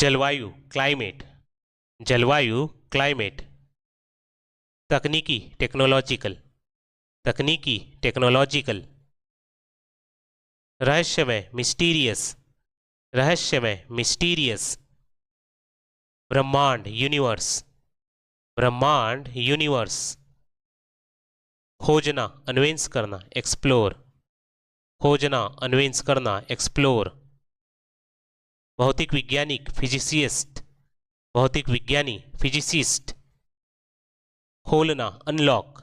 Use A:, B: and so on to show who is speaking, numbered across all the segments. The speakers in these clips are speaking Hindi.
A: जलवायु क्लाइमेट, जलवायु क्लाइमेट। तकनीकी टेक्नोलॉजिकल, तकनीकी टेक्नोलॉजिकल। रहस्यमय मिस्टीरियस, रहस्यमय मिस्टीरियस। ब्रह्मांड यूनिवर्स, ब्रह्मांड यूनिवर्स। खोजना अन्वेष करना एक्सप्लोर, खोजना अन्वेष करना एक्सप्लोर। भौतिक वैज्ञानिक फिजिसिस्ट, भौतिक विज्ञानी फिजिसिस्ट। खोलना अनलॉक,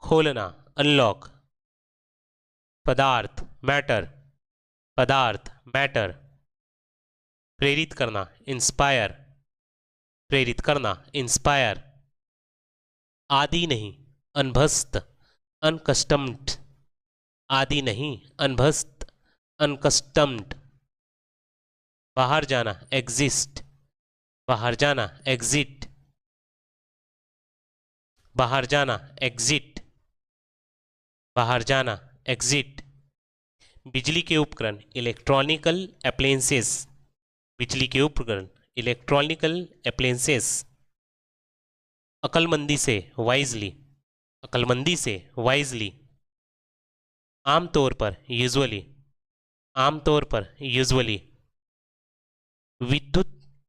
A: खोलना अनलॉक। पदार्थ मैटर, पदार्थ मैटर। प्रेरित करना इंस्पायर, प्रेरित करना इंस्पायर। आदि नहीं अनभस्त, अनकस्टम्ड, आदि नहीं अनभस्त, अनकस्टम्ड। बाहर जाना एग्जिस्ट, बाहर जाना एग्जिट, बाहर जाना एग्जिट, बाहर जाना एग्जिट। बिजली के उपकरण इलेक्ट्रॉनिकल एप्लायंसेस, बिजली के उपकरण इलेक्ट्रॉनिकल एप्लायंसेस। अक्लमंदी से वाइजली, अक्लमंदी से वाइजली। आमतौर पर यूजुअली, आमतौर पर यूजुअली। विद्युत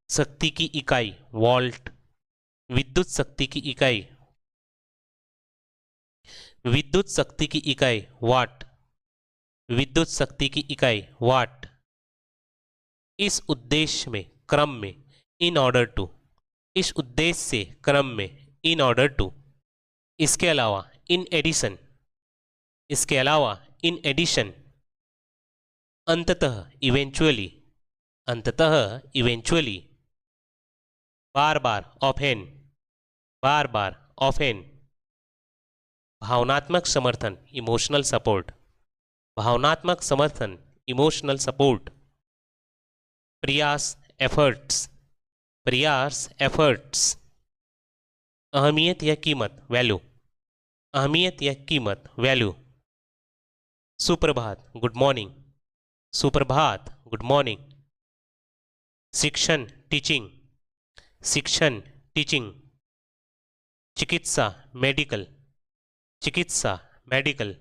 A: शक्ति की इकाई वोल्ट, विद्युत शक्ति की इकाई, विद्युत शक्ति की इकाई वाट, विद्युत शक्ति की इकाई वाट। इस उद्देश्य में क्रम में इन ऑर्डर टू, इस उद्देश्य से क्रम में इन ऑर्डर टू। इसके अलावा इन एडिशन, इसके अलावा इन एडिशन। अंततः इवेंचुअली, अंततः इवेंचुअली। बार बार ऑफेन, बार बार ऑफेन। भावनात्मक समर्थन इमोशनल सपोर्ट, भावनात्मक समर्थन इमोशनल सपोर्ट। प्रयास एफर्ट्स, प्रयास एफर्ट्स। अहमियत या कीमत वैल्यू, अहमियत या कीमत वैल्यू। सुप्रभात गुड मॉर्निंग, सुप्रभात गुड मॉर्निंग। शिक्षण टीचिंग, शिक्षण टीचिंग। चिकित्सा मेडिकल, चिकित्सा मेडिकल।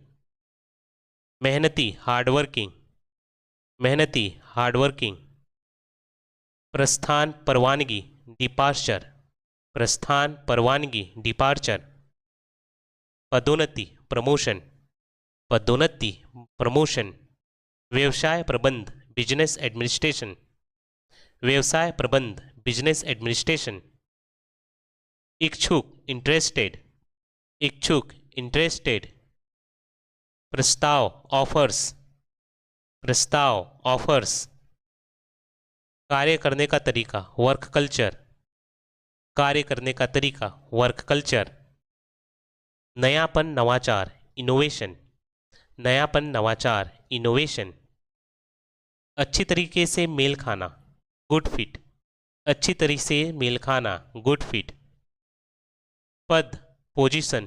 A: मेहनती हार्डवर्किंग, मेहनती हार्डवर्किंग। प्रस्थान परवानगी डिपार्चर, प्रस्थान परवानगी डिपार्चर। पदोन्नति प्रमोशन, पदोन्नति प्रमोशन। व्यवसाय प्रबंध बिजनेस एडमिनिस्ट्रेशन, व्यवसाय प्रबंध बिजनेस एडमिनिस्ट्रेशन। इच्छुक इंटरेस्टेड, इच्छुक इंटरेस्टेड। प्रस्ताव ऑफर्स, प्रस्ताव ऑफर्स। कार्य करने का तरीका वर्क कल्चर, कार्य करने का तरीका वर्क कल्चर। नयापन नवाचार इनोवेशन, नयापन नवाचार इनोवेशन। अच्छी तरीके से मेल खाना गुड फिट, अच्छी तरीके से मेल खाना गुड फिट। पद पोजीशन,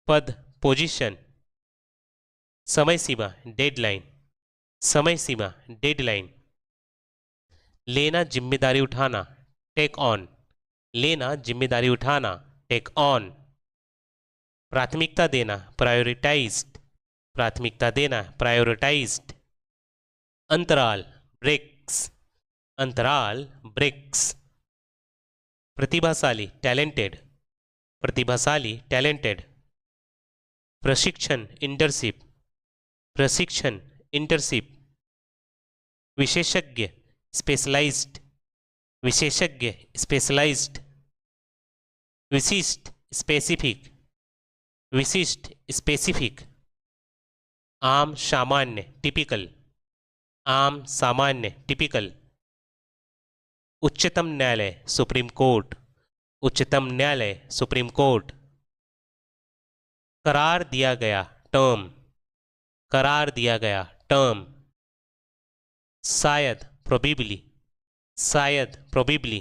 A: पद पोजीशन। समय सीमा डेडलाइन, समय सीमा डेडलाइन। लेना जिम्मेदारी उठाना टेक ऑन, लेना जिम्मेदारी उठाना टेक ऑन। प्राथमिकता देना प्रायोरिटाइज्ड, प्राथमिकता देना प्रायोरिटाइज्ड। अंतराल ब्रेक्स, अंतराल ब्रेक्स। प्रतिभाशाली टैलेंटेड, प्रतिभाशाली टैलेंटेड। प्रशिक्षण इंटर्नशिप, प्रशिक्षण इंटर्नशिप। विशेषज्ञ स्पेशलाइज्ड, विशेषज्ञ स्पेशलाइज्ड। विशिष्ट स्पेसिफिक, विशिष्ट स्पेसिफिक। आम सामान्य टिपिकल, आम सामान्य टिपिकल। उच्चतम न्यायालय सुप्रीम कोर्ट, उच्चतम न्यायालय सुप्रीम कोर्ट। करार दिया गया टर्म, करार दिया गया टर्म। शायद प्रोबेबली, शायद प्रोबेबली।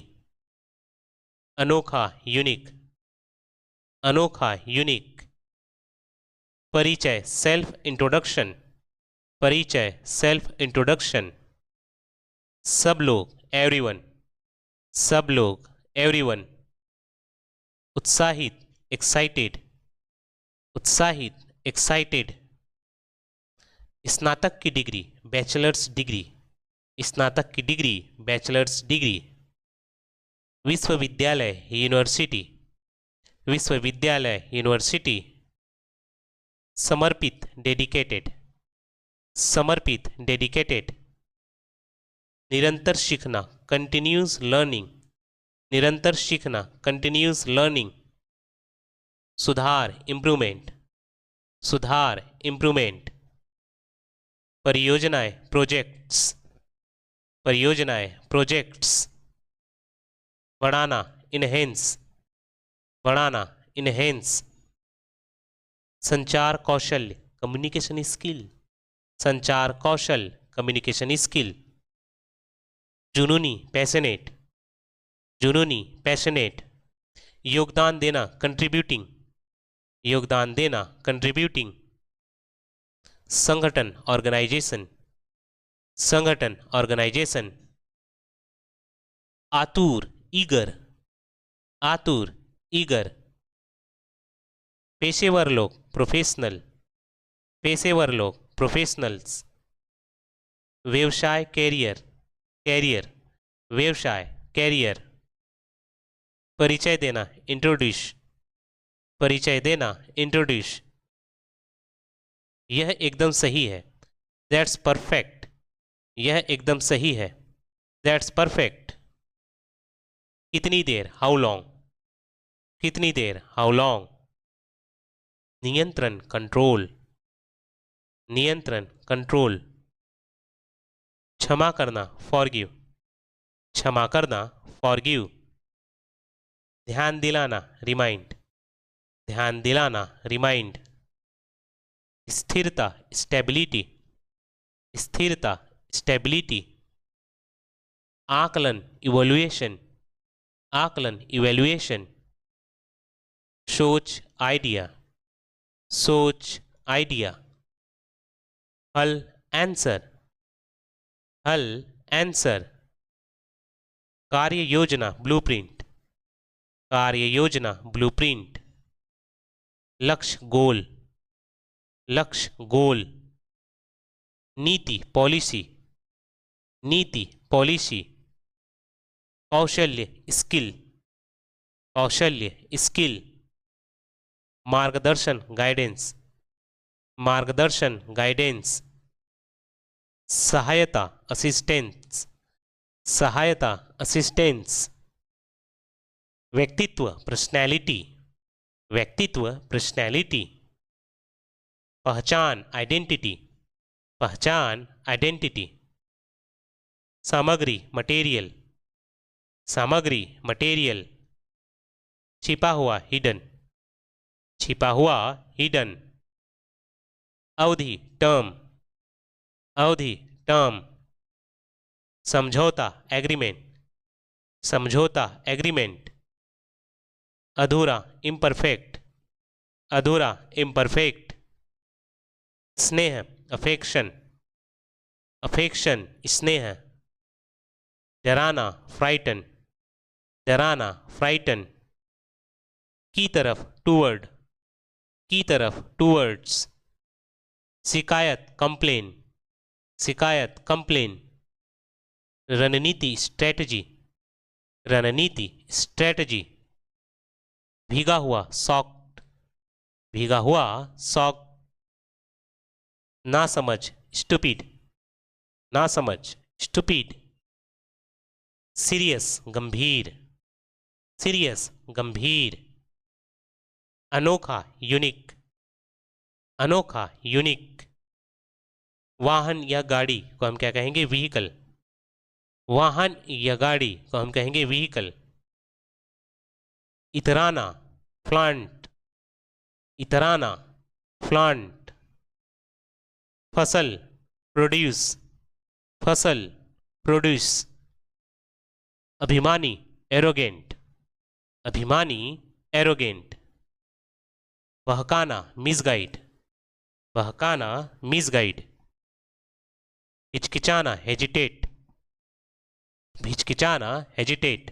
A: अनोखा यूनिक, अनोखा यूनिक। परिचय सेल्फ इंट्रोडक्शन, परिचय सेल्फ इंट्रोडक्शन। सब लोग एवरीवन, सब लोग, एवरीवन। उत्साहित, एक्साइटेड, उत्साहित, एक्साइटेड। स्नातक की डिग्री, बैचलर्स डिग्री, स्नातक की डिग्री, बैचलर्स डिग्री। विश्वविद्यालय, यूनिवर्सिटी, विश्वविद्यालय, यूनिवर्सिटी। समर्पित, डेडिकेटेड, समर्पित, डेडिकेटेड। निरंतर सीखना, कंटिन्यूस लर्निंग, निरंतर सीखना, कंटिन्यूस लर्निंग। सुधार, इम्प्रूवमेंट, सुधार, इम्प्रूवमेंट। परियोजनाएं, प्रोजेक्ट्स, परियोजनाएं, प्रोजेक्ट्स। बढ़ाना, इनहेंस, बढ़ाना, इनहेंस। संचार कौशल, कम्युनिकेशन स्किल, संचार कौशल, कम्युनिकेशन स्किल। जुनूनी, पैशनेट, जुनूनी, पैशनेट। योगदान देना, कंट्रीब्यूटिंग, योगदान देना, कंट्रीब्यूटिंग। संगठन, ऑर्गेनाइजेशन, संगठन, ऑर्गेनाइजेशन। आतुर, ईगर, आतुर, ईगर। पेशेवर लोग, प्रोफेशनल, पेशेवर लोग, प्रोफेशनल्स। व्यवसाय, कैरियर, कैरियर, व्यवसाय, कैरियर। परिचय देना, इंट्रोड्यूस, परिचय देना, इंट्रोड्यूस। यह एकदम सही है, दैट्स परफेक्ट, यह एकदम सही है, दैट्स परफेक्ट। कितनी देर, हाउ लॉन्ग, कितनी देर, हाउ लॉन्ग। नियंत्रण, कंट्रोल, नियंत्रण, कंट्रोल। क्षमा करना, फॉरगिव, क्षमा करना, फॉरगिव। ध्यान दिलाना, रिमाइंड, ध्यान दिलाना, रिमाइंड। स्थिरता, स्टेबिलिटी, स्थिरता, स्टेबिलिटी। आकलन, इवोल्यूएशन, आकलन, इवैल्यूएशन। सोच, आइडिया, सोच, आइडिया। हल, आंसर, हल, आंसर। कार्य योजना, ब्लूप्रिंट, कार्य योजना, ब्लूप्रिंट। लक्ष्य, गोल, लक्ष्य, गोल। नीति, पॉलिसी, नीति, पॉलिसी। कौशल्य, स्किल, कौशल्य, स्किल। मार्गदर्शन, गाइडेंस, मार्गदर्शन, गाइडेंस। सहायता, असिस्टेंस, सहायता, असिस्टेंस। व्यक्तित्व, पर्सनैलिटी, व्यक्तित्व, पर्सनैलिटी। पहचान, आइडेंटिटी, पहचान, आइडेंटिटी। सामग्री, मटेरियल, सामग्री, मटेरियल। छिपा हुआ, हिडन, छिपा हुआ, हिडन। अवधि, टर्म, अवधि, टर्म। समझौता, एग्रीमेंट, समझौता, एग्रीमेंट। अधूरा, इम्परफेक्ट, अधूरा, इम्परफेक्ट। स्नेह, अफेक्शन, अफेक्शन, स्नेह। डराना, फ्राइटन, डराना, फ्राइटन। की तरफ, टूवर्ड, की तरफ, टूवर्ड्स। शिकायत, कंप्लेन, शिकायत, कंप्लेन। रणनीति, स्ट्रेटजी, रणनीति, स्ट्रेटजी। भीगा हुआ, सॉक्ड, भीगा हुआ, सॉक्ड। नासमझ, स्टूपिड, नासमझ, स्टूपिड। सीरियस, गंभीर, सीरियस, गंभीर। अनोखा, यूनिक, अनोखा, यूनिक। वाहन या गाड़ी को हम क्या कहेंगे, व्हीकल, वाहन या गाड़ी को हम कहेंगे व्हीकल। इतराना, प्लांट, इतराना, प्लांट। फसल, प्रोड्यूस, फसल, प्रोड्यूस। अभिमानी, एरोगेंट, अभिमानी, एरोगेंट। बहकाना, मिसगाइड, बहकाना, मिसगाइड। हिचकिचाना, हेजिटेट, हिचकिचाना हेजिटेट,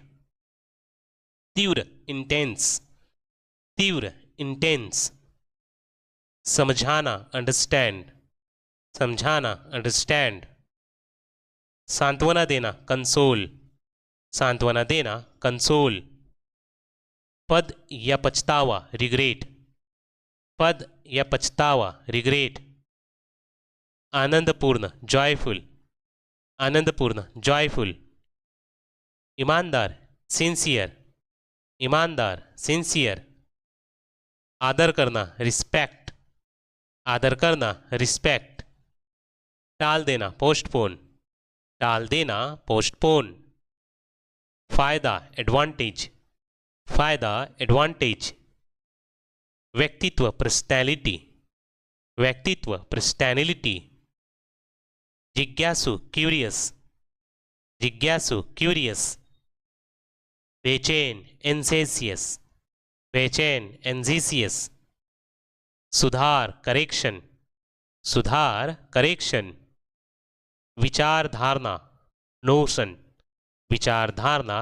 A: तीव्र इंटेंस, तीव्र इंटेंस, समझाना अंडरस्टैंड, समझाना अंडरस्टैंड, सांत्वना देना कंसोल, सांत्वना देना कंसोल, पद या पछतावा रिग्रेट, पद या पछतावा रिग्रेट, आनंदपूर्ण जॉयफुल, आनंदपूर्ण जॉयफुल, ईमानदार सिंसियर, ईमानदार सिंसियर, आदर करना रिस्पेक्ट, आदर करना रिस्पेक्ट, टाल देना पोस्टपोन, टाल देना पोस्टपोन, फायदा एडवांटेज, फायदा एडवांटेज, व्यक्तित्व पर्सनैलिटी, व्यक्तित्व पर्सनैलिटी, जिज्ञासु क्यूरियस, जिज्ञासु क्यूरियस, बेचैन एंसेसियस, बेचैन एंजेसियस, सुधार करेक्शन, सुधार करेक्शन, विचारधारणा नोशन, विचारधारणा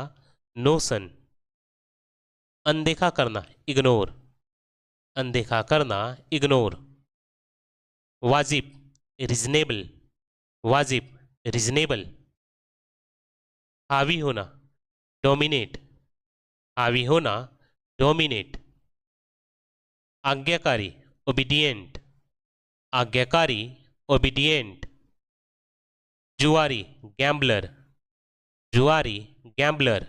A: नोशन, अनदेखा करना इग्नोर, अनदेखा करना इग्नोर, वाजिब रिजनेबल, वाजिब रिजनेबल, हावी होना डोमिनेट, हावी होना डोमिनेट, आज्ञाकारी ओबीडियंट, आज्ञाकारी ओबीडियंट, जुआरी गैम्बलर, जुआरी गैम्बलर,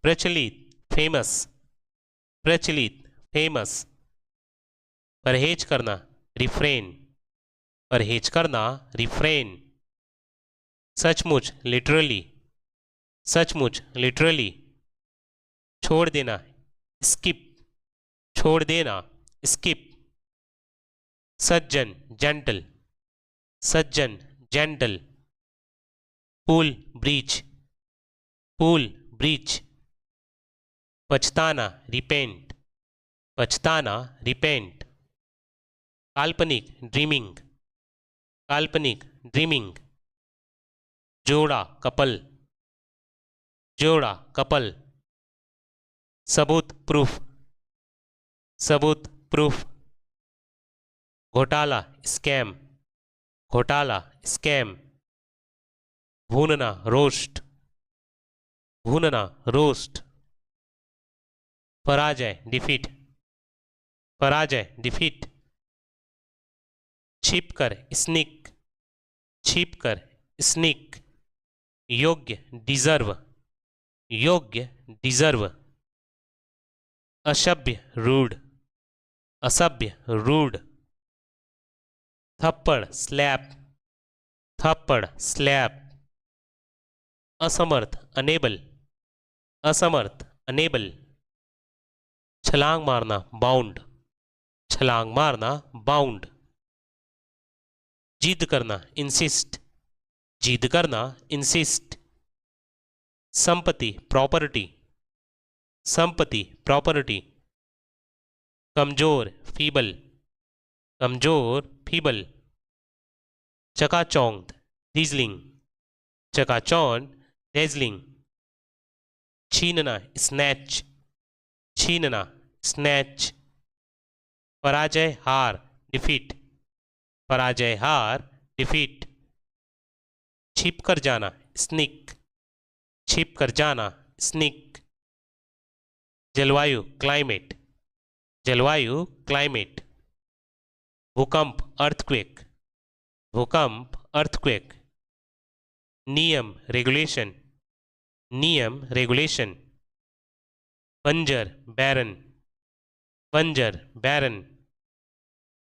A: प्रचलित फेमस, प्रचलित फेमस, परहेज करना रिफ्रेन, परहेज करना रिफ्रेन, सचमुच लिटरली, सचमुच लिटरली, छोड़ देना स्किप, छोड़ देना स्किप, सज्जन जेंटल, सज्जन gentle, pool breach, pool breach, पछताना रिपेंट, पछताना रिपेंट, काल्पनिक ड्रीमिंग, काल्पनिक ड्रीमिंग, जोड़ा कपल, जोड़ा कपल, सबूत प्रूफ, सबूत प्रूफ, घोटाला स्कैम, घोटाला स्कैम, भूनना रोस्ट, भूनना रोस्ट, पराजय डिफीट, पराजय डिफीट, छिपकर स्निक, छिपकर स्निक, योग्य डिजर्व, योग्य डिजर्व, असभ्य रूड, असभ्य रूड, थप्पड़ स्लैप, थप्पड़ स्लैप, असमर्थ अनेबल, असमर्थ अनेबल, छलांग मारना बाउंड, छलांग मारना बाउंड, जिद करना इंसिस्ट, जिद करना इंसिस्ट, संपत्ति प्रॉपर्टी, संपत्ति प्रॉपर्टी, कमजोर फीबल, कमजोर फीबल, चकाचौंध डीजलिंग, चकाचौंध डेजलिंग, छीनना स्नैच, छीनना स्नैच, पराजय हार डिफीट, पराजय हार डिफीट, छिप कर जाना स्निक, छिप कर जाना स्निक, जलवायु क्लाइमेट, जलवायु क्लाइमेट, भूकंप अर्थक्वेक, भूकंप अर्थक्वेक, नियम रेगुलेशन, नियम रेगुलेशन, बंजर बैरन, बंजर बैरन,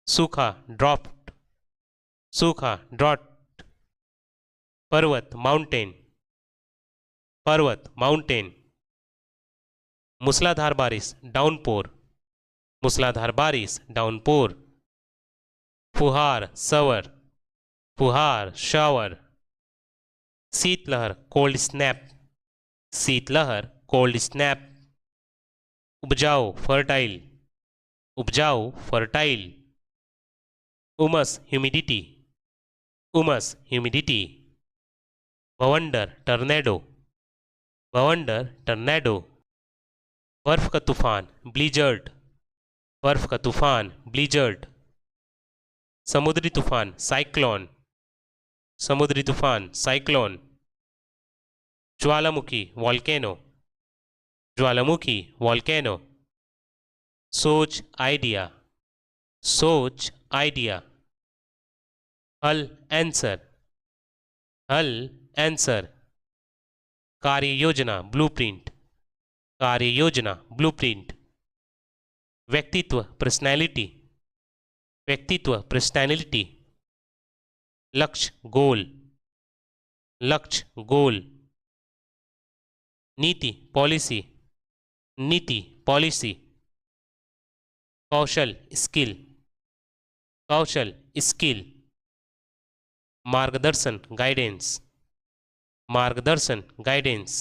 A: सूखा ड्रॉप्ड, सूखा ड्रॉट, पर्वत माउंटेन, पर्वत माउंटेन, मूसलाधार बारिश डाउनपोर, मूसलाधार बारिश डाउनपोर, फुहार सवर, फुहार शावर, शीतलहर कोल्ड स्नैप, शीतलहर कोल्ड स्नैप, उपजाऊ फर्टाइल, उपजाऊ फर्टाइल, उमस ह्यूमिडिटी, उमस ह्यूमिडिटी, बवंडर टर्नेडो, बवंडर टर्नेडो। बर्फ का तूफान ब्लिजर्ड, बर्फ का तूफान ब्लिजर्ड। समुद्री तूफान साइक्लोन, समुद्री तूफान साइक्लोन। ज्वालामुखी वॉल्केनो, ज्वालामुखी वॉल्केनो। सोच आइडिया, सोच आइडिया। हल आंसर, हल आंसर। कार्य योजना ब्लूप्रिंट, कार्य योजना ब्लूप्रिंट। व्यक्तित्व पर्सनैलिटी, व्यक्तित्व पर्सनैलिटी। लक्ष्य गोल, लक्ष्य गोल। नीति पॉलिसी, नीति पॉलिसी। कौशल स्किल, कौशल स्किल। मार्गदर्शन गाइडेंस, मार्गदर्शन गाइडेंस।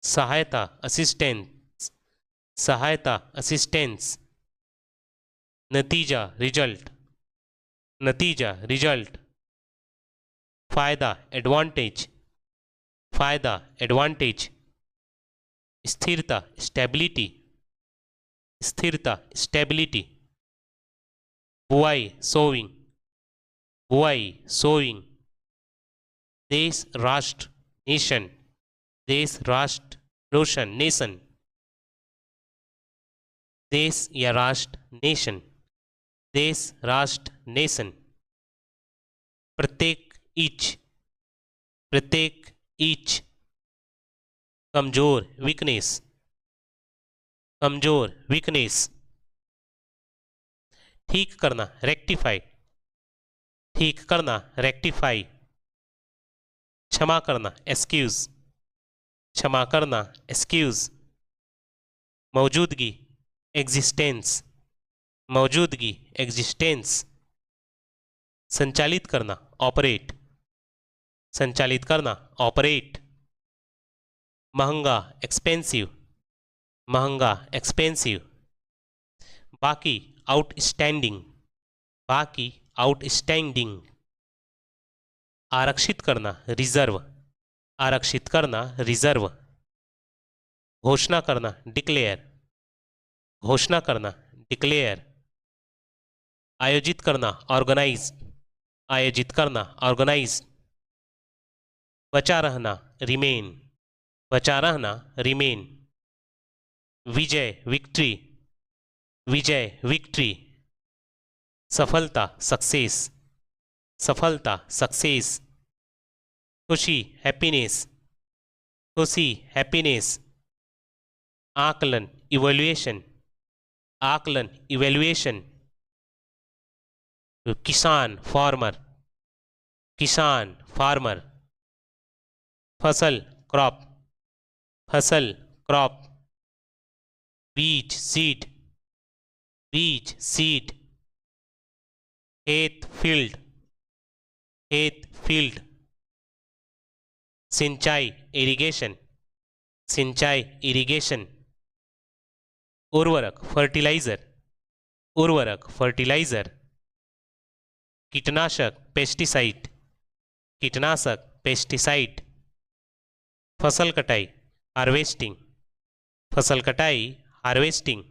A: सहायता असिस्टेंस, सहायता असिस्टेंस। नतीजा रिजल्ट, नतीजा रिजल्ट। फायदा एडवांटेज, फायदा एडवांटेज। स्थिरता स्टेबिलिटी, स्थिरता स्टेबिलिटी। बुआई सोविंग, बुआई सोविंग। देश राष्ट्र नेशन, देश राष्ट्र रोशन नेशन। देश या राष्ट्र नेशन, देश राष्ट्र नेशन। प्रत्येक ईच, प्रत्येक ईच। कमजोर वीकनेस, कमजोर वीकनेस। ठीक करना रेक्टिफाई, ठीक करना रेक्टिफाई। क्षमा करना एक्सक्यूज, क्षमा करना एक्सक्यूज। मौजूदगी एग्जिस्टेंस, मौजूदगी एग्जिस्टेंस। संचालित करना ऑपरेट, संचालित करना ऑपरेट। महंगा एक्सपेंसिव, महंगा एक्सपेंसिव। बाकी आउटस्टैंडिंग, बाकी आउटस्टैंडिंग। आरक्षित करना रिजर्व, आरक्षित करना रिजर्व। घोषणा करना डिक्लेयर, घोषणा करना डिक्लेयर। आयोजित करना ऑर्गेनाइज, आयोजित करना ऑर्गेनाइज। बचा रहना रिमेन, बचा रहना रिमेन। विजय विक्ट्री, विजय विक्ट्री। सफलता सक्सेस, सफलता सक्सेस। खुशी हैप्पीनेस, खुशी हैप्पीनेस। आकलन इवैल्यूएशन, आकलन इवैल्यूएशन। किसान फार्मर, किसान फार्मर। फसल क्रॉप, फसल क्रॉप। बीज सीड, बीज सीड। खेत फील्ड, खेत फील्ड। सिंचाई इरिगेशन, सिंचाई इरिगेशन। उर्वरक फर्टिलाइजर, उर्वरक फर्टिलाइजर। कीटनाशक पेस्टिसाइड, कीटनाशक पेस्टिसाइड। फसल कटाई हार्वेस्टिंग, फसल कटाई हार्वेस्टिंग।